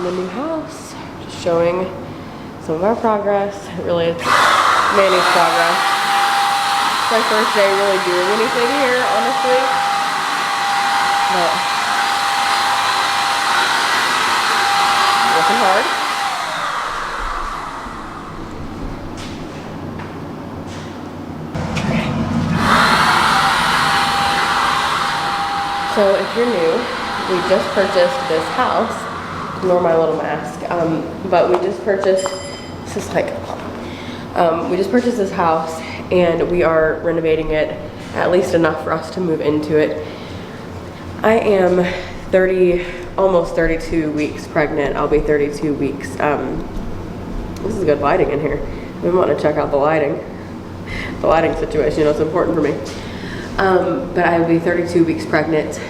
the new house. Just showing some of our progress. Really, it's Manny's progress. It's my first day really doing anything here, honestly. But working hard. So if you're new, we just purchased this house. Ignore my little mask. But we just purchased, this is like, we just purchased this house and we are renovating it at least enough for us to move into it. I am almost 32 weeks pregnant. I'll be 32 weeks. This is good lighting in here. We want to check out the lighting situation. You know, it's important for me. But I will be 32 weeks pregnant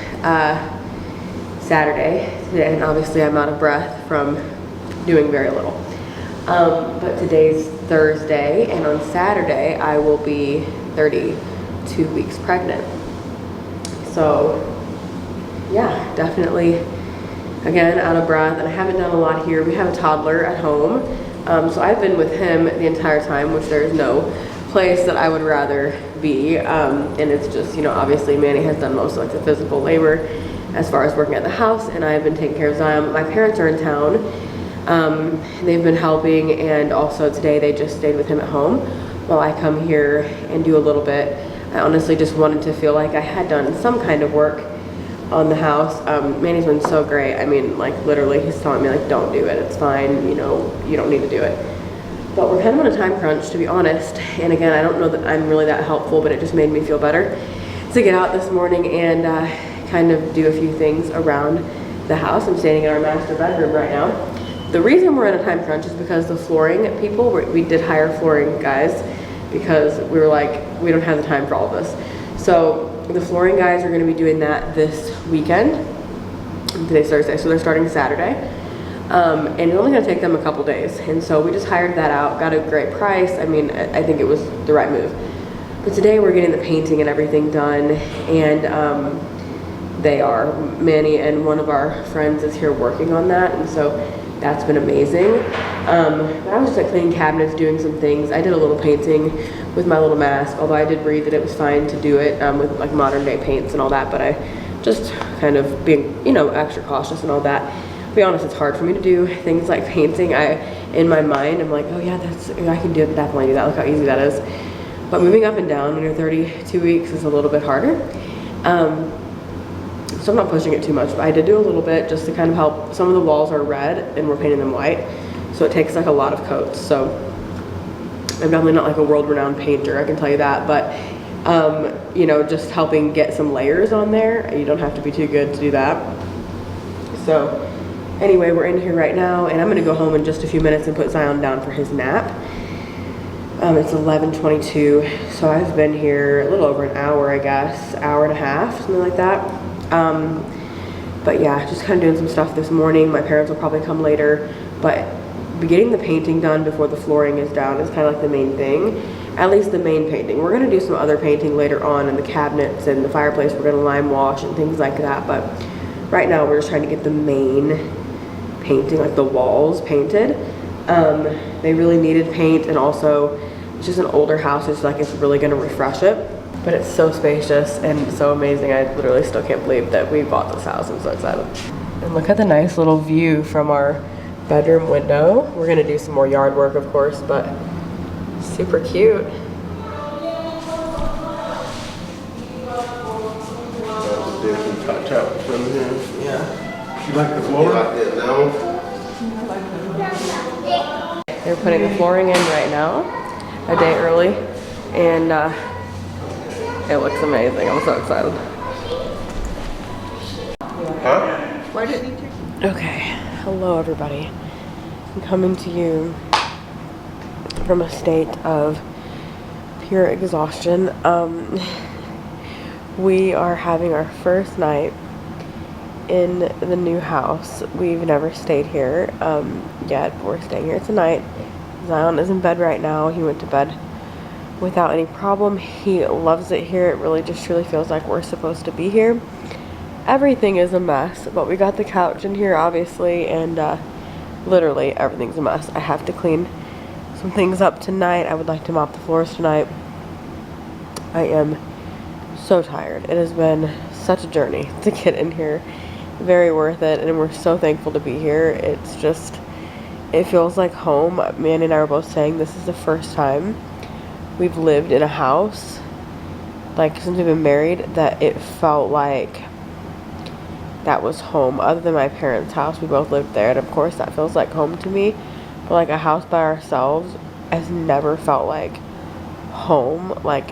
Saturday, and obviously I'm out of breath from doing very little. But today's Thursday, and on Saturday I will be 32 weeks pregnant. So yeah, definitely, again, out of breath, and I haven't done a lot here. We have a toddler at home, so I've been with him the entire time, which there's no place that I would rather be, and it's just, you know, obviously Manny has done most of like the physical labor as far as working at the house, and I've been taking care of Zion. My parents are in town. They've been helping, and also today they just stayed with him at home while I come here and do a little bit. I honestly just wanted to feel like I had done some kind of work on the house. Manny's been so great. I mean, like literally he's telling me like, don't do it, it's fine, you know, you don't need to do it. But we're kind of on a time crunch, to be honest. And again, I don't know that I'm really that helpful, but it just made me feel better to get out this morning and kind of do a few things around the house. I'm standing in our master bedroom right now. The reason we're in a time crunch is because the flooring people, we did hire flooring guys because we were like, we don't have the time for all of this. So the flooring guys are going to be doing that this weekend. Today's Thursday, so they're starting Saturday. And it's only going to take them a couple days. And so we just hired that out, got a great price. I mean, I think it was the right move. But today we're getting the painting and everything done. And Manny and one of our friends is here working on that. And so that's been amazing. But I was just like cleaning cabinets, doing some things. I did a little painting with my little mask, although I did read that it was fine to do it with like modern day paints and all that. But I just kind of being, you know, extra cautious and all that. To be honest, it's hard for me to do things like painting. In my mind, I'm like, oh yeah, I can definitely do that. Look how easy that is. But moving up and down when you're 32 weeks is a little bit harder. So I'm not pushing it too much, but I did do a little bit just to kind of help. Some of the walls are red and we're painting them white, so it takes like a lot of coats. So I'm definitely not like a world-renowned painter, I can tell you that, but you know, just helping get some layers on there. You don't have to be too good to do that. So anyway, we're in here right now, and I'm gonna go home in just a few minutes and put Zion down for his nap. It's 11:22, so I've been here a little over an hour, I guess, hour and a half, something like that. But yeah, just kind of doing some stuff this morning. My parents will probably come later, but getting the painting done before the flooring is down is kind of like the main thing. At least the main painting. We're gonna do some other painting later on in the cabinets and the fireplace. We're gonna lime wash and things like that, but right now we're just trying to get the main painting, like the walls painted. They really needed paint, and also it's just an older house. It's like it's really gonna refresh it. But it's so spacious and so amazing. I literally still can't believe that we bought this house. I'm so excited. And look at the nice little view from our bedroom window. We're gonna do some more yard work, of course, but super cute. Do some touch-up from here. Yeah. You like the floor? You like it now? They're putting the flooring in right now, a day early, and it looks amazing. I'm so excited. Huh? Why didn't you take? Okay, hello everybody. I'm coming to you from a state of pure exhaustion. We are having our first night in the new house. We've never stayed here yet, but we're staying here tonight. Zion is in bed right now. He went to bed without any problem. He loves it here. It really just truly feels like we're supposed to be here. Everything is a mess, but we got the couch in here obviously, and literally everything's a mess. I have to clean some things up tonight. I would like to mop the floors tonight. I am so tired. It has been such a journey to get in here. Very worth it, and we're so thankful to be here. It's just, it feels like home. Manny and I were both saying this is the first time we've lived in a house, like since we've been married, that it felt like that was home. Other than my parents' house, we both lived there, and of course that feels like home to me, but like a house by ourselves has never felt like home. Like,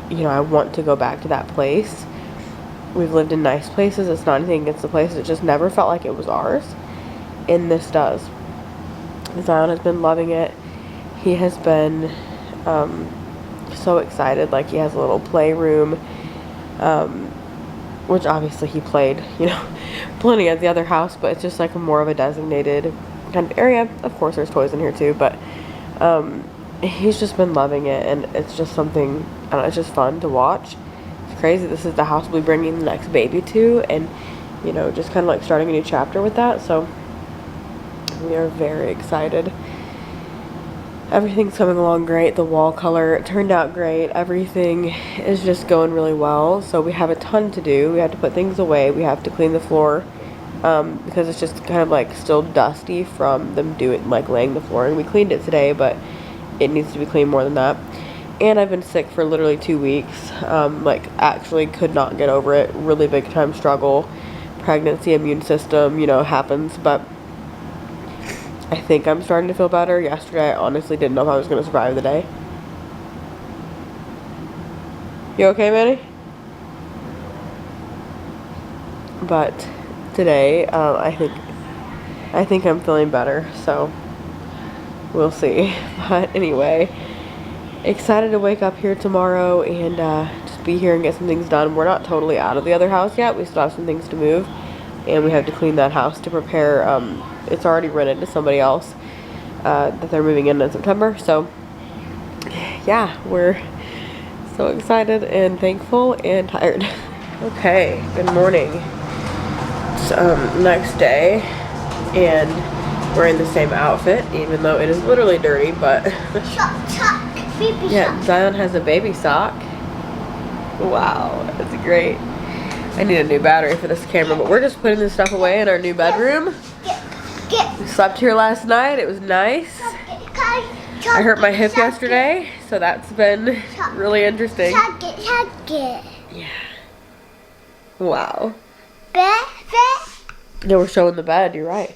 you know, I want to go back to that place. We've lived in nice places. It's not anything against the place. It just never felt like it was ours, and this does. Zion has been loving it. He has been so excited. Like, he has a little playroom, which obviously he played, you know, plenty at the other house, but it's just like more of a designated kind of area. Of course there's toys in here too, but he's just been loving it, and it's just something, I don't know, it's just fun to watch. It's crazy. This is the house we'll be bringing the next baby to, and, you know, just kind of like starting a new chapter with that. So we are very excited. Everything's coming along great. The wall color turned out great. Everything is just going really well. So we have a ton to do. We have to put things away. We have to clean the floor because it's just kind of like still dusty from them doing, like, laying the floor. And we cleaned it today, but it needs to be cleaned more than that. And I've been sick for literally 2 weeks. Like, actually could not get over it. Really big time struggle. Pregnancy, immune system, you know, happens. But I think I'm starting to feel better. Yesterday, I honestly didn't know if I was going to survive the day. You okay, Manny? But today, I think I'm feeling better, so we'll see. But anyway, excited to wake up here tomorrow and just be here and get some things done. We're not totally out of the other house yet. We still have some things to move, and we have to clean that house to prepare. It's already rented to somebody else that they're moving in September. So yeah, we're so excited and thankful and tired. Okay, good morning. It's next day, and we're in the same outfit, even though it is literally dirty. But Baby yeah, Zion has a baby sock. Wow, that's great. I need a new battery for this camera, but we're just putting this stuff away in our new bedroom. We slept here last night. It was nice. I hurt my hip yesterday, so that's been really interesting. Yeah. Wow. Yeah, we're showing the bed. You're right.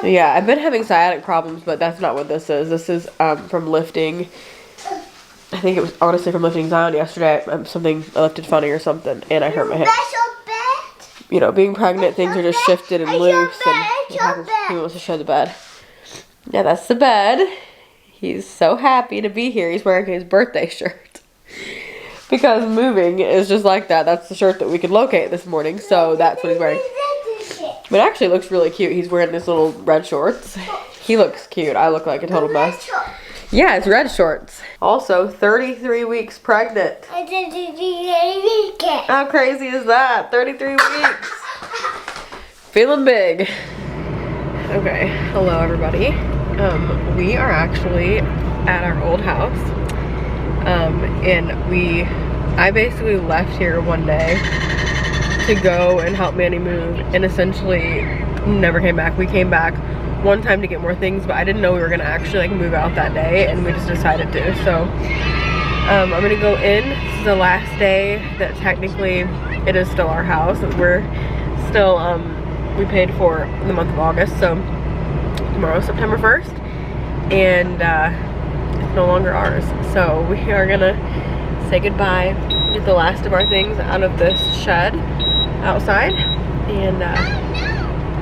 Yeah, I've been having sciatic problems, but that's not what this is. This is from lifting. I think it was honestly from lifting Zion yesterday. I lifted funny or something, and I hurt my hip. You know, being pregnant, things are just shifted and loose, and it happens. He wants to show the bed. Yeah, that's the bed. He's so happy to be here. He's wearing his birthday shirt. Because moving is just like that. That's the shirt that we could locate this morning, so that's what he's wearing. But it actually looks really cute. He's wearing his little red shorts. He looks cute. I look like a total mess. Yeah, it's red shorts. Also, 33 weeks pregnant. How crazy is that? 33 weeks. Feeling big. Okay, hello everybody. We are actually at our old house. And I basically left here one day to go and help Manny move, and essentially never came back. We came back one time to get more things, but I didn't know we were gonna actually like move out that day, and we just decided to. So I'm gonna go in. This is the last day that technically it is still our house. We're still we paid for the month of August, so tomorrow's September 1st, and it's no longer ours. So we are gonna say goodbye, get the last of our things out of this shed outside, and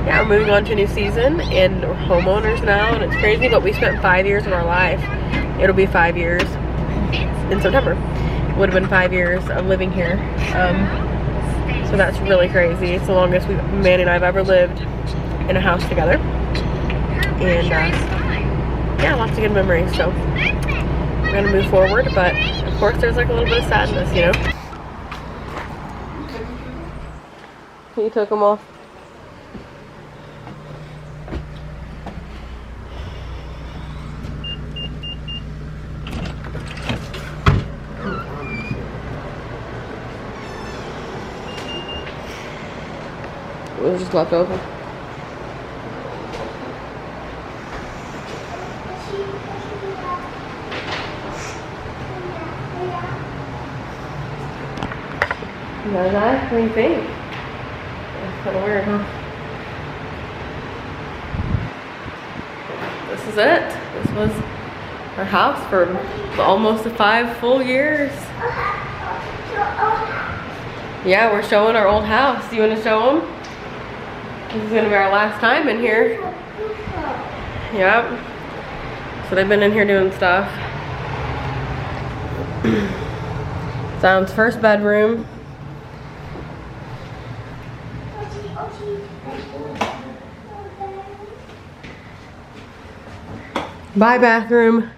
yeah, we're moving on to a new season, and we're homeowners now, and it's crazy, but we spent 5 years of our life. It'll be 5 years in September. It would have been 5 years of living here. So that's really crazy. It's the longest Manny and I have ever lived in a house together. And yeah, lots of good memories. So we're gonna move forward, but of course there's like a little bit of sadness, you know. You took them off. it was just left over. Very nice. What do you think? It's kind of weird, huh? This is it. This was our house for almost 5 full years. Yeah, we're showing our old house. Do you want to show them? This is going to be our last time in here. Yep. So they've been in here doing stuff. Zion's first bedroom. Bye, bathroom.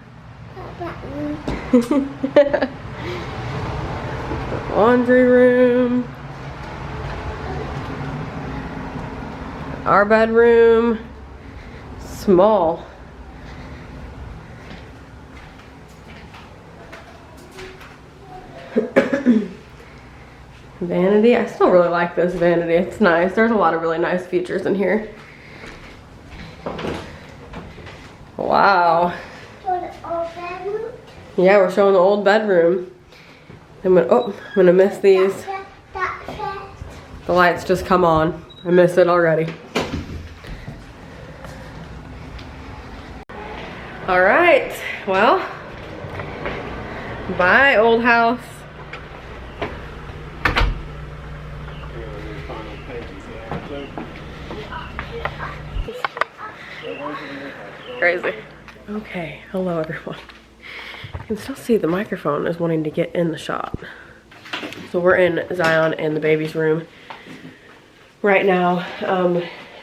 Laundry room. Our bedroom. Small. Vanity. I still really like this vanity. It's nice. There's a lot of really nice features in here. Wow. Yeah, we're showing the old bedroom. I'm gonna miss these. The lights just come on. I miss it already. All right. Well, bye, old house. Crazy. Okay, hello everyone. You can still see the microphone is wanting to get in the shot. So we're in Zion and the baby's room right now.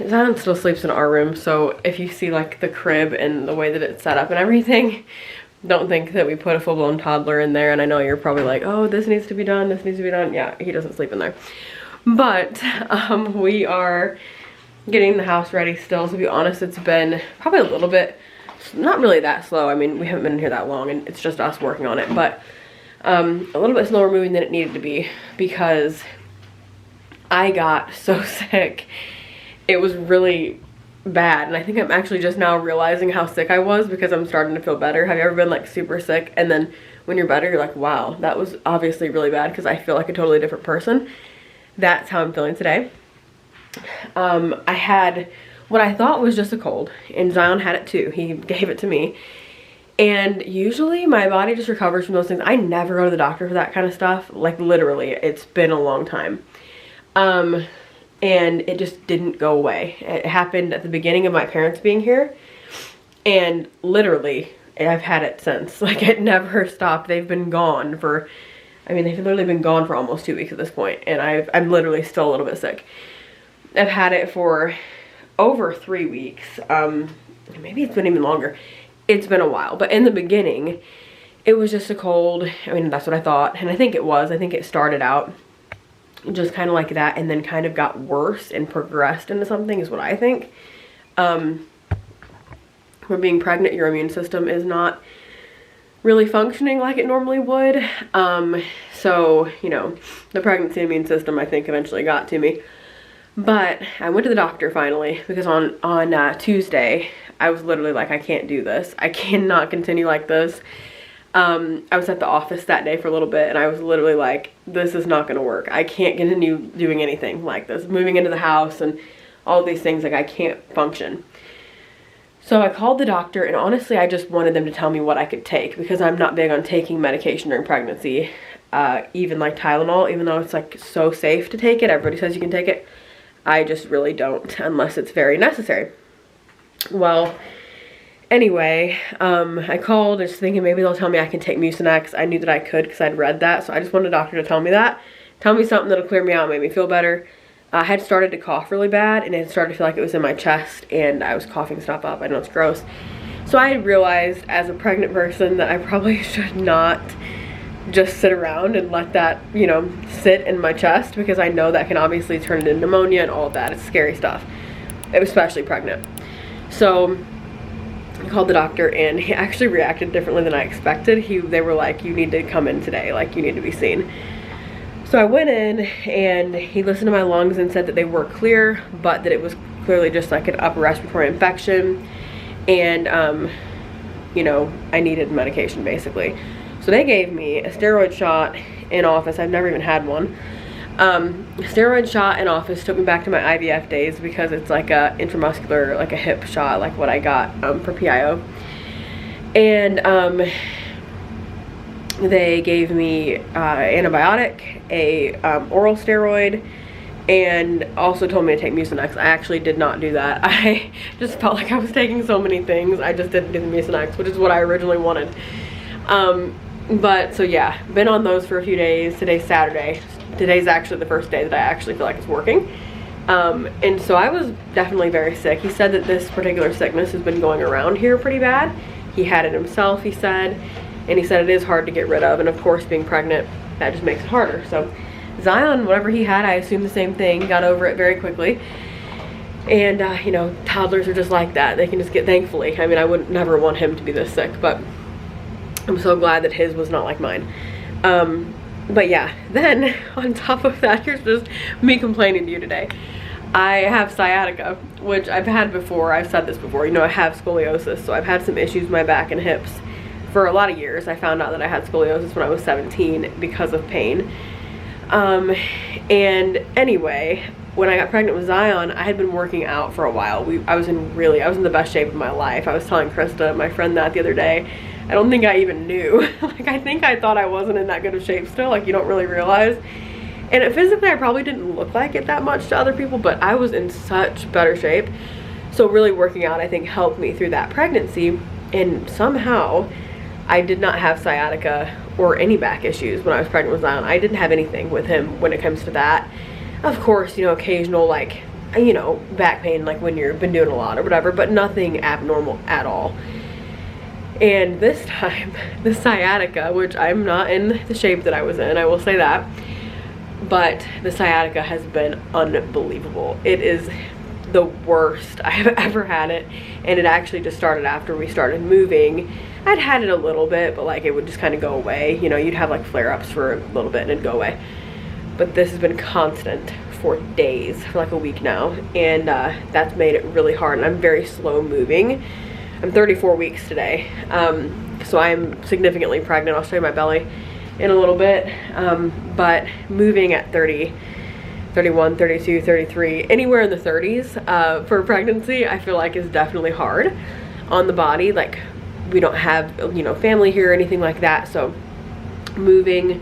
Zion still sleeps in our room, so if you see like the crib and the way that it's set up and everything, don't think that we put a full-blown toddler in there. And I know you're probably like, oh, this needs to be done, this needs to be done. Yeah, he doesn't sleep in there. But we are getting the house ready still. To be honest, it's been probably a little bit, not really that slow. I mean, we haven't been in here that long and it's just us working on it, but a little bit slower moving than it needed to be because I got so sick. It was really bad, and I think I'm actually just now realizing how sick I was because I'm starting to feel better. Have you ever been like super sick and then when you're better you're like, wow, that was obviously really bad because I feel like a totally different person? That's how I'm feeling today. I had what I thought was just a cold, and Zion had it too. He gave it to me. And usually my body just recovers from those things. I never go to the doctor for that kind of stuff. Like literally, it's been a long time. And it just didn't go away. It happened at the beginning of my parents being here. And literally, I've had it since. Like it never stopped. They've been gone for, I mean, they've literally been gone for almost 2 weeks at this point. And I'm literally still a little bit sick. I've had it for over 3 weeks. Maybe it's been even longer. It's been a while, but in the beginning, it was just a cold. I mean, that's what I thought, and I think it was. I think it started out just kind of like that and then kind of got worse and progressed into something is what I think. When being pregnant, your immune system is not really functioning like it normally would. So, you know, the pregnancy immune system, I think, eventually got to me. But I went to the doctor finally because on Tuesday, I was literally like, I can't do this. I cannot continue like this. I was at the office that day for a little bit and I was literally like, this is not going to work. I can't continue doing anything like this. Moving into the house and all these things, like I can't function. So I called the doctor and honestly, I just wanted them to tell me what I could take because I'm not big on taking medication during pregnancy. Even like Tylenol, even though it's like so safe to take it. Everybody says you can take it. I just really don't unless it's very necessary. Well, anyway, I called just thinking maybe they'll tell me I can take Mucinex. I knew that I could because I'd read that. So I just wanted a doctor to tell me that. Tell me something that'll clear me out, make me feel better. I had started to cough really bad and it started to feel like it was in my chest and I was coughing stuff up. I know it's gross. So I realized as a pregnant person that I probably should not just sit around and let that, you know, sit in my chest because I know that can obviously turn into pneumonia and all of that. It's scary stuff, especially pregnant. So I called the doctor and he actually reacted differently than I expected. They were like, you need to come in today, like you need to be seen. So I went in and he listened to my lungs and said that they were clear, but that it was clearly just like an upper respiratory infection, and you know, I needed medication basically. So they gave me a steroid shot in office. I've never even had one. Steroid shot in office, took me back to my IVF days because it's like a intramuscular, like a hip shot, like what I got for PIO. And they gave me antibiotic, a oral steroid, and also told me to take Mucinex. I actually did not do that. I just felt like I was taking so many things. I just didn't do the Mucinex, which is what I originally wanted. But so yeah, been on those for a few days. Today's Saturday. Today's actually the first day that I actually feel like it's working. And so I was definitely very sick. He said that this particular sickness has been going around here pretty bad. He had it himself, he said, and he said it is hard to get rid of, and of course being pregnant, that just makes it harder. So Zion, whatever he had, I assumed the same thing, got over it very quickly. And you know, toddlers are just like that. They can just get, thankfully, I mean, I would never want him to be this sick, but I'm so glad that his was not like mine. But yeah, then on top of that, here's just me complaining to you today. I have sciatica, which I've had before. I've said this before, you know, I have scoliosis, so I've had some issues with my back and hips for a lot of years. I found out that I had scoliosis when I was 17 because of pain. And anyway, when I got pregnant with Zion, I had been working out for a while. I was in the best shape of my life. I was telling Krista, my friend, that the other day. I don't think I even knew. Like, I think I thought I wasn't in that good of shape still. Like, you don't really realize. And physically, I probably didn't look like it that much to other people, but I was in such better shape. So really working out, I think, helped me through that pregnancy. And somehow, I did not have sciatica or any back issues when I was pregnant with Zion. I didn't have anything with him when it comes to that. Of course, you know, occasional, like, you know, back pain, like when you've been doing a lot or whatever, but nothing abnormal at all. And this time, the sciatica, which I'm not in the shape that I was in, I will say that, but the sciatica has been unbelievable. It is the worst I have ever had it, and it actually just started after we started moving. I'd had it a little bit, but like it would just kind of go away. You know, you'd have like flare-ups for a little bit and it'd go away. But this has been constant for days, for like a week now, and that's made it really hard, and I'm very slow moving. I'm 34 weeks today, so I'm significantly pregnant. I'll show you my belly in a little bit, but moving at 30, 31, 32, 33, anywhere in the 30s for pregnancy, I feel like is definitely hard on the body. Like, we don't have, you know, family here or anything like that, so moving,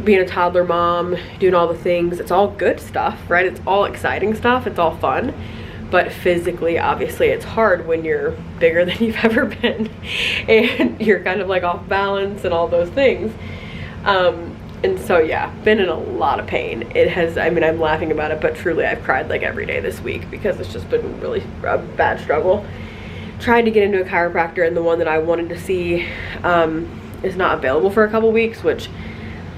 being a toddler mom, doing all the things, it's all good stuff, right? It's all exciting stuff, it's all fun. But physically, obviously, it's hard when you're bigger than you've ever been and you're kind of like off balance and all those things. And so yeah, been in a lot of pain. It has, I mean, I'm laughing about it, but truly I've cried like every day this week because it's just been really a bad struggle. Tried to get into a chiropractor, and the one that I wanted to see is not available for a couple weeks, which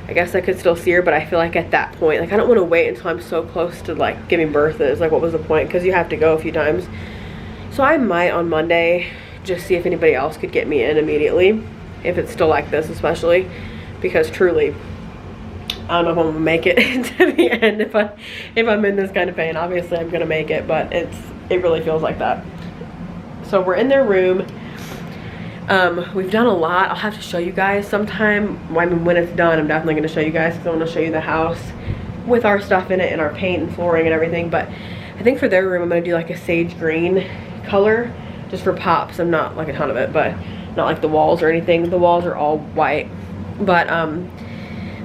I guess I could still see her, but I feel like at that point, like, I don't want to wait until I'm so close to like giving birth. It's like, what was the point? Because you have to go a few times. So I might on Monday just see if anybody else could get me in immediately, if it's still like this, especially because truly I don't know if I'm gonna make it to the end if I'm in this kind of pain. Obviously I'm gonna make it, but it really feels like that. So we're in their room. We've done a lot. I'll have to show you guys sometime. I mean, when it's done, I'm definitely going to show you guys, because I want to show you the house with our stuff in it and our paint and flooring and everything. But I think for their room, I'm going to do like a sage green color just for pops. I'm not like a ton of it, but not like the walls or anything. The walls are all white, but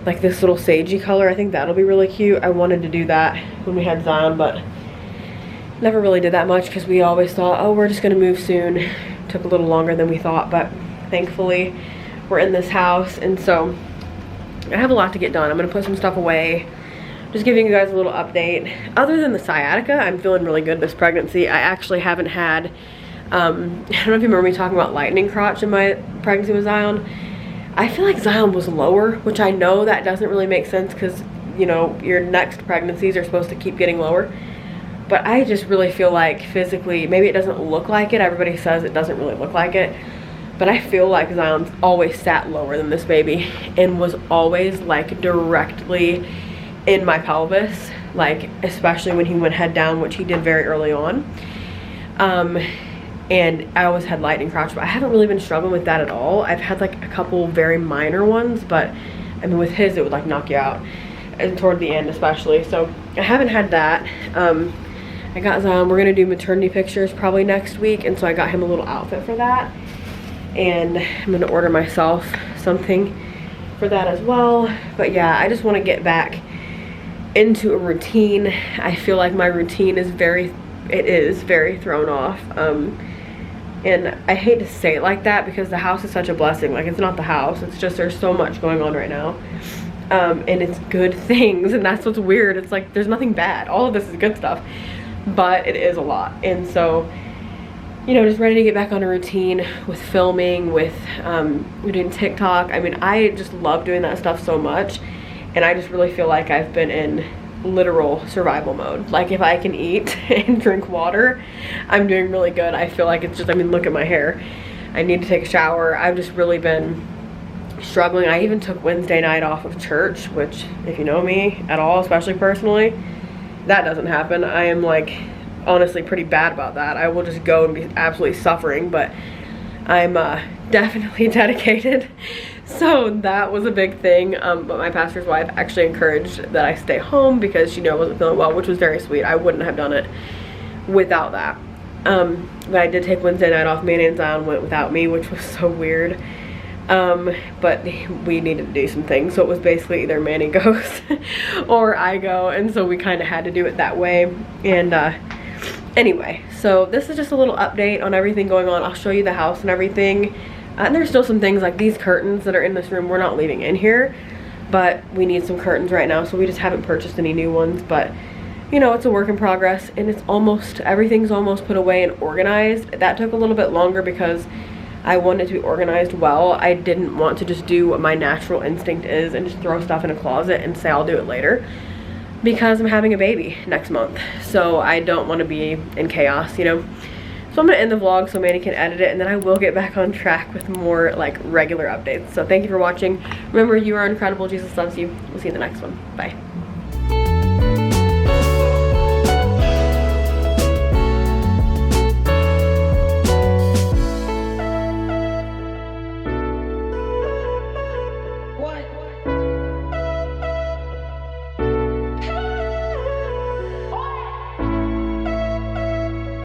like this little sagey color, I think that'll be really cute. I wanted to do that when we had Zion, but never really did that much because we always thought, oh, we're just going to move soon. Took a little longer than we thought, but thankfully we're in this house, and so I have a lot to get done. I'm gonna put some stuff away, just giving you guys a little update. Other than the sciatica, I'm feeling really good this pregnancy. I actually haven't had I don't know if you remember me talking about lightning crotch in my pregnancy with Zion. I feel like Zion was lower, which I know that doesn't really make sense because, you know, your next pregnancies are supposed to keep getting lower. But I just really feel like physically, maybe it doesn't look like it. Everybody says it doesn't really look like it. but I feel like Zion's always sat lower than this baby and was always like directly in my pelvis, like especially when he went head down, which he did very early on. And I always had lightning crouch, but I haven't really been struggling with that at all. I've had like a couple very minor ones, but I mean with his it would like knock you out, and toward the end especially. So I haven't had that. I got Zion, we're gonna do maternity pictures probably next week, and so I got him a little outfit for that. And I'm gonna order myself something for that as well. But yeah, I just wanna get back into a routine. I feel like my routine is very thrown off. And I hate to say it like that because the house is such a blessing. Like, it's not the house, it's just there's so much going on right now. And it's good things, and that's what's weird. It's like there's nothing bad. All of this is good stuff, but it is a lot. And so, you know, just ready to get back on a routine with filming, with doing TikTok. I mean, I just love doing that stuff so much, and I just really feel like I've been in literal survival mode. Like, if I can eat and drink water, I'm doing really good. I feel like it's just, I mean, look at my hair. I need to take a shower. I've just really been struggling. I even took Wednesday night off of church, which, if you know me at all, especially personally, that doesn't happen. I am like honestly pretty bad about that. I will just go and be absolutely suffering, but I'm definitely dedicated. So that was a big thing. But my pastor's wife actually encouraged that I stay home because she knew I wasn't feeling well, which was very sweet. I wouldn't have done it without that. But I did take Wednesday night off. Me and Zion went without me, which was so weird. But we needed to do some things, so it was basically either Manny goes or I go, and so we kind of had to do it that way. And anyway, so this is just a little update on everything going on. I'll show you the house and everything. And there's still some things like these curtains that are in this room we're not leaving in here, but we need some curtains right now, so we just haven't purchased any new ones. But you know, it's a work in progress, and it's almost, everything's almost put away and organized. That took a little bit longer because I wanted to be organized well. I didn't want to just do what my natural instinct is and just throw stuff in a closet and say I'll do it later, because I'm having a baby next month. So I don't want to be in chaos, you know. So I'm gonna end the vlog so Manny can edit it, and then I will get back on track with more like regular updates. So thank you for watching. Remember, you are incredible. Jesus loves you. We'll see you in the next one. Bye.